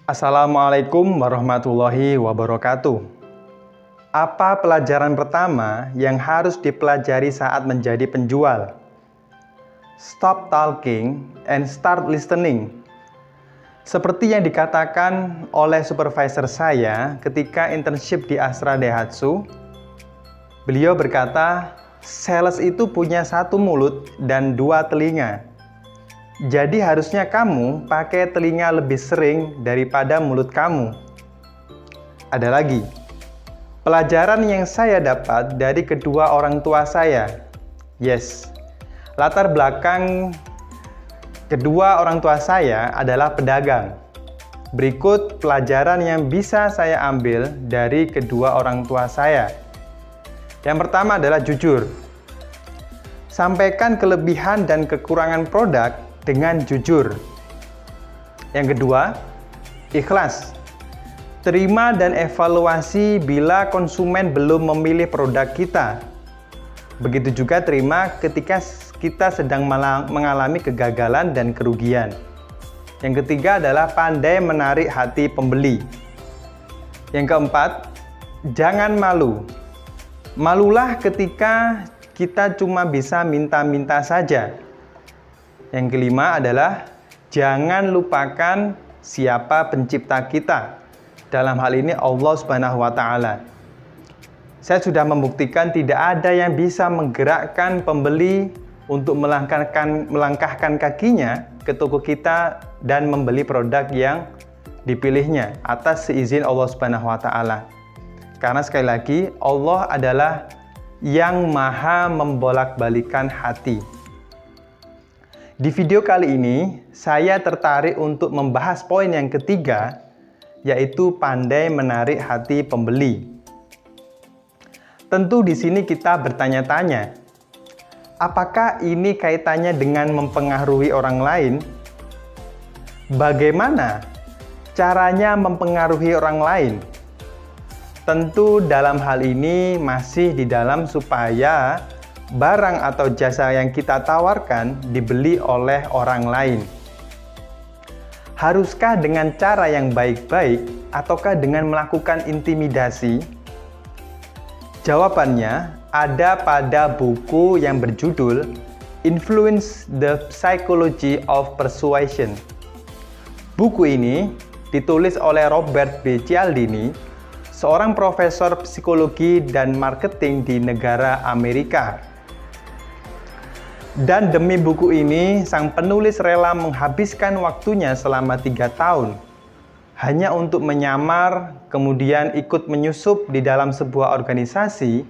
Assalamualaikum warahmatullahi wabarakatuh. Apa pelajaran pertama yang harus dipelajari saat menjadi penjual? Stop talking and start listening. Seperti yang dikatakan oleh supervisor saya ketika internship di Astra Daihatsu, beliau berkata, sales itu punya satu mulut dan dua telinga. Jadi harusnya kamu pakai telinga lebih sering daripada mulut kamu. Ada lagi, pelajaran yang saya dapat dari kedua orang tua saya. Yes, latar belakang kedua orang tua saya adalah pedagang. Berikut pelajaran yang bisa saya ambil dari kedua orang tua saya. Yang pertama adalah jujur. Sampaikan kelebihan dan kekurangan produk dengan jujur. Yang kedua, ikhlas. Terima dan evaluasi bila konsumen belum memilih produk kita. Begitu juga terima ketika kita sedang mengalami kegagalan dan kerugian. Yang ketiga adalah pandai menarik hati pembeli. Yang keempat, jangan malu. Malulah ketika kita cuma bisa minta-minta saja. Yang kelima adalah jangan lupakan siapa pencipta kita. Dalam hal ini Allah Subhanahu wa Ta'ala. Saya sudah membuktikan tidak ada yang bisa menggerakkan pembeli untuk melangkahkan kakinya ke toko kita dan membeli produk yang dipilihnya atas seizin Allah Subhanahu wa Ta'ala. Karena sekali lagi Allah adalah yang maha membolak-balikan hati. Di video kali ini, saya tertarik untuk membahas poin yang ketiga, yaitu pandai menarik hati pembeli. Tentu di sini kita bertanya-tanya, apakah ini kaitannya dengan mempengaruhi orang lain? Bagaimana caranya mempengaruhi orang lain? Tentu dalam hal ini masih di dalam supaya barang atau jasa yang kita tawarkan dibeli oleh orang lain. Haruskah dengan cara yang baik-baik ataukah dengan melakukan intimidasi? Jawabannya ada pada buku yang berjudul Influence the Psychology of Persuasion. Buku ini ditulis oleh Robert B. Cialdini, seorang profesor psikologi dan marketing di negara Amerika. Dan demi buku ini, sang penulis rela menghabiskan waktunya selama 3 tahun hanya untuk menyamar, kemudian ikut menyusup di dalam sebuah organisasi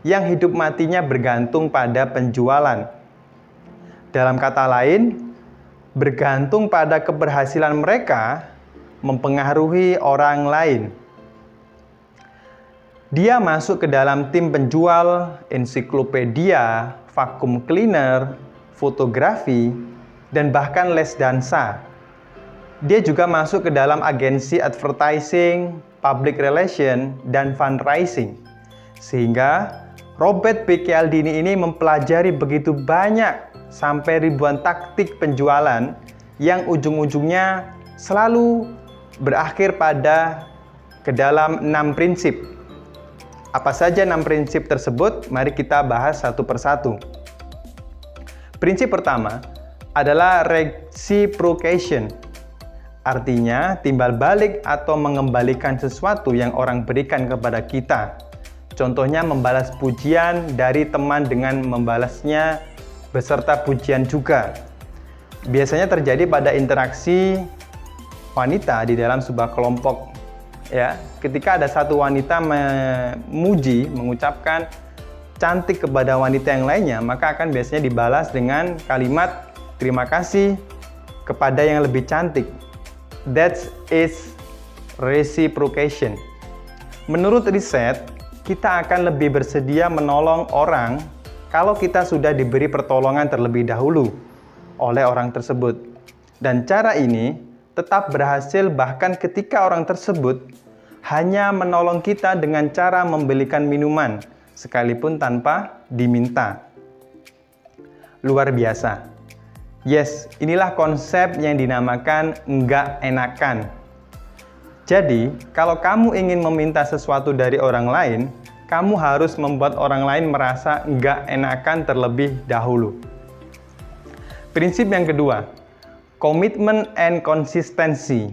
yang hidup matinya bergantung pada penjualan. Dalam kata lain, bergantung pada keberhasilan mereka mempengaruhi orang lain. Dia masuk ke dalam tim penjual, ensiklopedia, vakum cleaner, fotografi, dan bahkan les dansa. Dia juga masuk ke dalam agensi advertising, public relation, dan fundraising. Sehingga Robert B. Cialdini ini mempelajari begitu banyak sampai ribuan taktik penjualan yang ujung-ujungnya selalu berakhir pada ke dalam 6 prinsip. Apa saja 6 prinsip tersebut? Mari kita bahas satu persatu. Prinsip pertama adalah reciprocation. Artinya, timbal balik atau mengembalikan sesuatu yang orang berikan kepada kita. Contohnya membalas pujian dari teman dengan membalasnya beserta pujian juga. Biasanya terjadi pada interaksi wanita di dalam sebuah kelompok. Ya, ketika ada satu wanita memuji, mengucapkan cantik kepada wanita yang lainnya, maka akan biasanya dibalas dengan kalimat terima kasih kepada yang lebih cantik. That is reciprocation. Menurut riset, kita akan lebih bersedia menolong orang kalau kita sudah diberi pertolongan terlebih dahulu oleh orang tersebut. Dan cara ini tetap berhasil bahkan ketika orang tersebut hanya menolong kita dengan cara membelikan minuman, sekalipun tanpa diminta. Luar biasa. Yes, inilah konsep yang dinamakan enggak enakan. Jadi, kalau kamu ingin meminta sesuatu dari orang lain, kamu harus membuat orang lain merasa nggak enakan terlebih dahulu. Prinsip yang kedua, komitmen and consistency.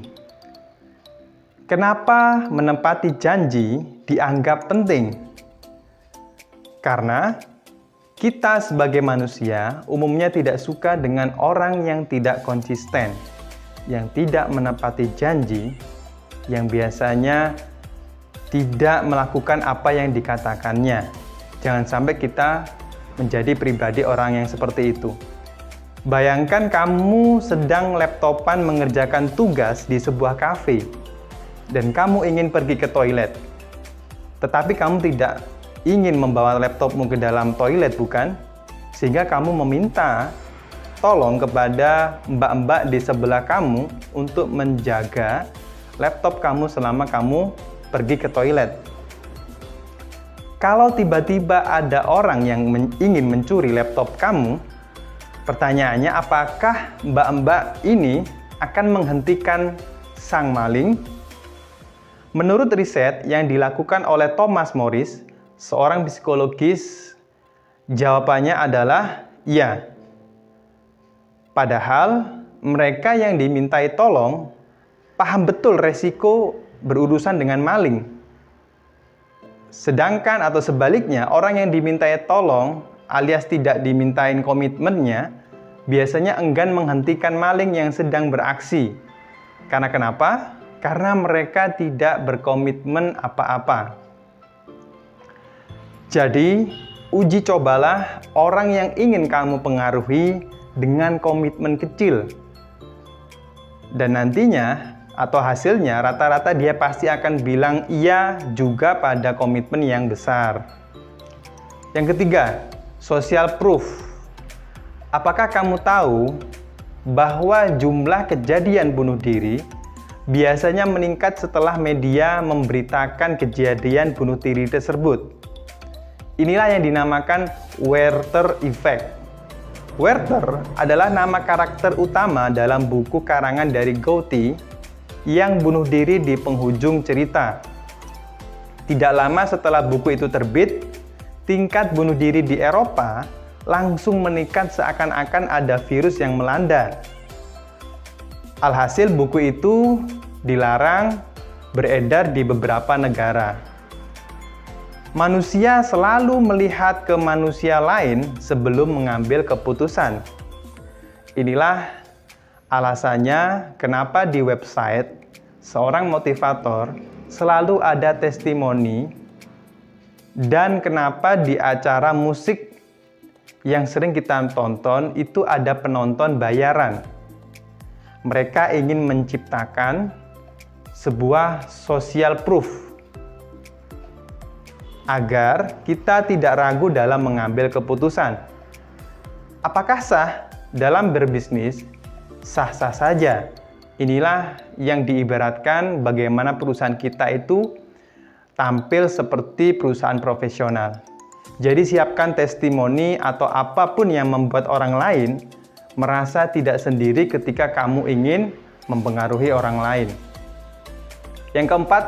Kenapa menepati janji dianggap penting? Karena kita sebagai manusia umumnya tidak suka dengan orang yang tidak konsisten, yang tidak menepati janji, yang biasanya tidak melakukan apa yang dikatakannya. Jangan sampai kita menjadi pribadi orang yang seperti itu. Bayangkan kamu sedang laptopan mengerjakan tugas di sebuah kafe dan kamu ingin pergi ke toilet. Tetapi kamu tidak ingin membawa laptopmu ke dalam toilet, bukan? Sehingga kamu meminta tolong kepada mbak-mbak di sebelah kamu untuk menjaga laptop kamu selama kamu pergi ke toilet. Kalau tiba-tiba ada orang yang ingin mencuri laptop kamu, pertanyaannya apakah mbak-mbak ini akan menghentikan sang maling? Menurut riset yang dilakukan oleh Thomas Morris, seorang psikologis, jawabannya adalah iya. Padahal mereka yang dimintai tolong paham betul resiko berurusan dengan maling. Sedangkan atau sebaliknya, orang yang dimintai tolong alias tidak dimintain komitmennya biasanya enggan menghentikan maling yang sedang beraksi. Karena kenapa? Karena mereka tidak berkomitmen apa-apa. Jadi, uji cobalah orang yang ingin kamu pengaruhi dengan komitmen kecil. Dan nantinya atau hasilnya rata-rata dia pasti akan bilang iya juga pada komitmen yang besar. Yang ketiga, social proof. Apakah kamu tahu bahwa jumlah kejadian bunuh diri biasanya meningkat setelah media memberitakan kejadian bunuh diri tersebut? Inilah yang dinamakan Werther Effect. Werther adalah nama karakter utama dalam buku karangan dari Goethe yang bunuh diri di penghujung cerita. Tidak lama setelah buku itu terbit, tingkat bunuh diri di Eropa langsung meningkat seakan-akan ada virus yang melanda. Alhasil buku itu dilarang beredar di beberapa negara. Manusia selalu melihat ke manusia lain sebelum mengambil keputusan. Inilah alasannya kenapa di website seorang motivator selalu ada testimoni dan kenapa di acara musik yang sering kita tonton itu ada penonton bayaran. Mereka ingin menciptakan sebuah social proof agar kita tidak ragu dalam mengambil keputusan. Apakah sah dalam berbisnis? Sah-sah saja. Inilah yang diibaratkan bagaimana perusahaan kita itu tampil seperti perusahaan profesional. Jadi siapkan testimoni atau apapun yang membuat orang lain merasa tidak sendiri ketika kamu ingin mempengaruhi orang lain. Yang keempat,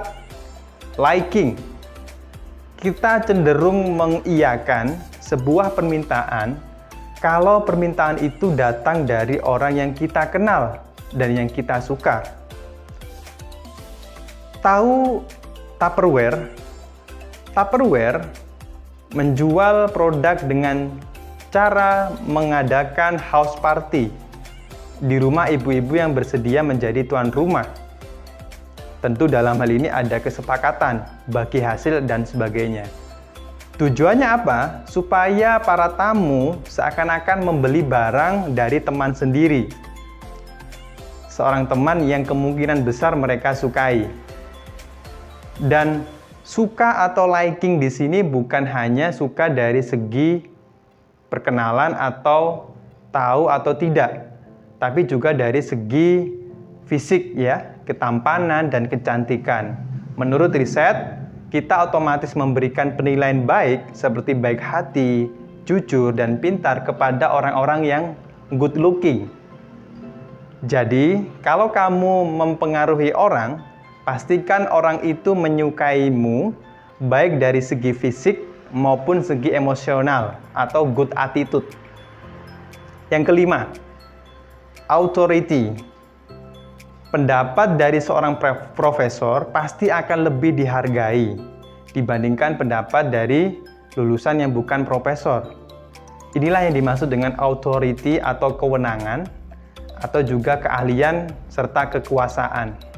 liking. Kita cenderung mengiyakan sebuah permintaan kalau permintaan itu datang dari orang yang kita kenal dan yang kita suka. Tahu Tupperware? Tupperware menjual produk dengan cara mengadakan house party di rumah ibu-ibu yang bersedia menjadi tuan rumah. Tentu dalam hal ini ada kesepakatan, bagi hasil dan sebagainya. Tujuannya apa? Supaya para tamu seakan-akan membeli barang dari teman sendiri. Seorang teman yang kemungkinan besar mereka sukai. Dan suka atau liking di sini bukan hanya suka dari segi perkenalan atau tahu atau tidak, tapi juga dari segi fisik ya, ketampanan dan kecantikan. Menurut riset, kita otomatis memberikan penilaian baik seperti baik hati, jujur, dan pintar kepada orang-orang yang good looking. Jadi, kalau kamu mempengaruhi orang, Pastikan orang itu menyukaimu, baik dari segi fisik maupun segi emosional atau good attitude. Yang kelima, authority. Pendapat dari seorang profesor pasti akan lebih dihargai dibandingkan pendapat dari lulusan yang bukan profesor. Inilah yang dimaksud dengan authority atau kewenangan atau juga keahlian serta kekuasaan.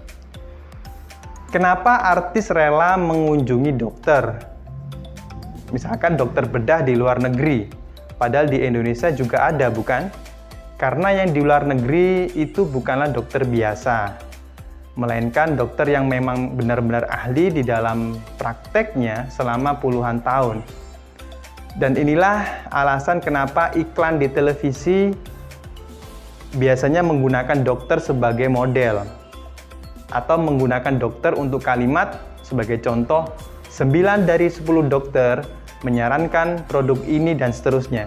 Kenapa artis rela mengunjungi dokter? Misalkan dokter bedah di luar negeri, padahal di Indonesia juga ada, bukan? Karena yang di luar negeri itu bukanlah dokter biasa, melainkan dokter yang memang benar-benar ahli di dalam prakteknya selama puluhan tahun. Dan inilah alasan kenapa iklan di televisi biasanya menggunakan dokter sebagai model atau menggunakan dokter untuk kalimat. Sebagai contoh, 9 dari 10 dokter menyarankan produk ini dan seterusnya.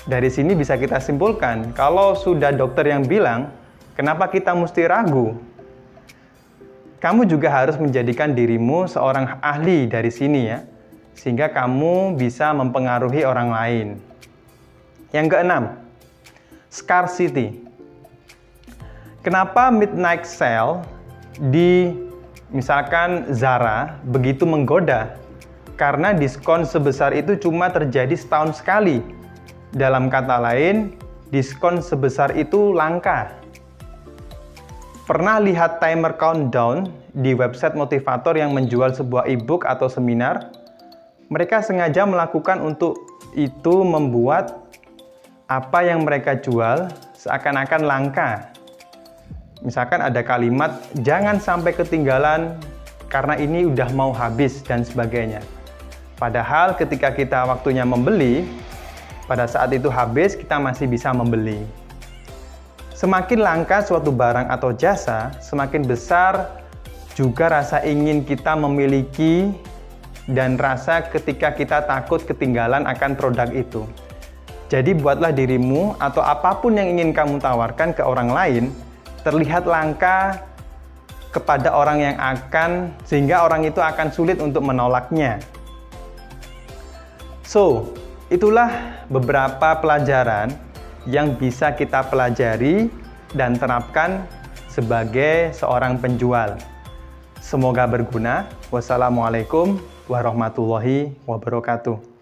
Dari sini bisa kita simpulkan, kalau sudah dokter yang bilang, kenapa kita mesti ragu? Kamu juga harus menjadikan dirimu seorang ahli dari sini ya, sehingga kamu bisa mempengaruhi orang lain. Yang keenam, scarcity. Kenapa midnight sale di misalkan Zara begitu menggoda? Karena diskon sebesar itu cuma terjadi setahun sekali. Dalam kata lain, diskon sebesar itu langka. Pernah lihat timer countdown di website motivator yang menjual sebuah e-book atau seminar? Mereka sengaja melakukan untuk itu membuat apa yang mereka jual seakan-akan langka. Misalkan ada kalimat, jangan sampai ketinggalan karena ini udah mau habis dan sebagainya. Padahal ketika kita waktunya membeli, pada saat itu habis, kita masih bisa membeli. Semakin langka suatu barang atau jasa, semakin besar juga rasa ingin kita memiliki dan rasa ketika kita takut ketinggalan akan produk itu. Jadi buatlah dirimu atau apapun yang ingin kamu tawarkan ke orang lain terlihat langka kepada orang yang akan, sehingga orang itu akan sulit untuk menolaknya. So, itulah beberapa pelajaran yang bisa kita pelajari dan terapkan sebagai seorang penjual. Semoga berguna. Wassalamualaikum warahmatullahi wabarakatuh.